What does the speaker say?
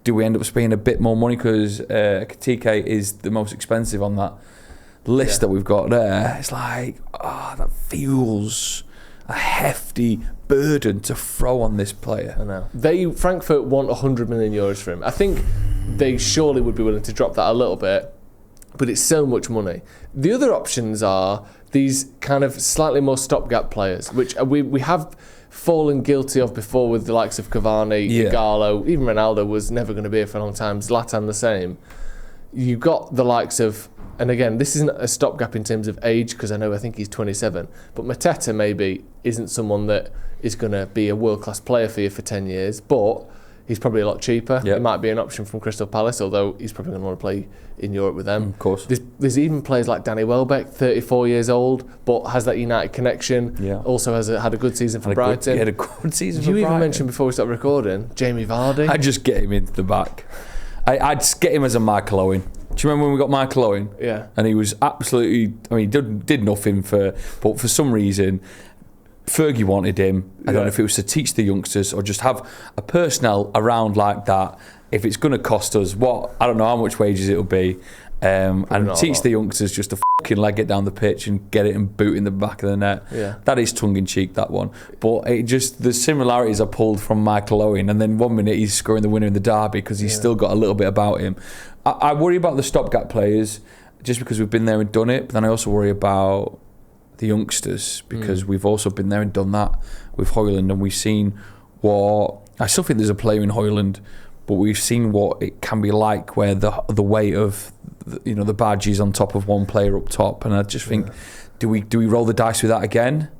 do we end up spending a bit more money because Katike is the most expensive on that list that we've got there? It's like, that feels a hefty burden to throw on this player. I know. Frankfurt want 100 million euros for him. I think they surely would be willing to drop that a little bit, but it's so much money. The other options are these kind of slightly more stopgap players, which we have fallen guilty of before with the likes of Cavani, Ighalo, even Ronaldo was never going to be here for a long time, Zlatan the same. You've got the likes of, and again, this isn't a stopgap in terms of age, because I think he's 27, but Mateta maybe isn't someone that is going to be a world-class player for you for 10 years, but he's probably a lot cheaper. It might be an option from Crystal Palace, although he's probably going to want to play in Europe with them. Of course. There's even players like Danny Welbeck, 34 years old, but has that United connection. Also had a good season for Brighton. He had a good season for Brighton. You even Brighton. mentioned before we started recording, Jamie Vardy. I'd just get him into the back. I'd just get him as a Michael Owen. Do you remember when we got Michael Owen? Yeah. And he was absolutely, he did nothing but for some reason, Fergie wanted him. I don't know if it was to teach the youngsters or just have a personnel around like that. If it's going to cost us I don't know how much wages it'll be, and teach the youngsters just to fucking leg it down the pitch and get it and boot in the back of the net. That is tongue in cheek, that one. But the similarities are pulled from Michael Owen, and then 1 minute he's scoring the winner in the derby because he's still got a little bit about him. I worry about the stopgap players just because we've been there and done it, but then I also worry about the youngsters because we've also been there and done that with Højlund, and we've seen I still think there's a player in Højlund, but we've seen what it can be like where the weight of the badge is on top of one player up top, and I just think do we roll the dice with that again?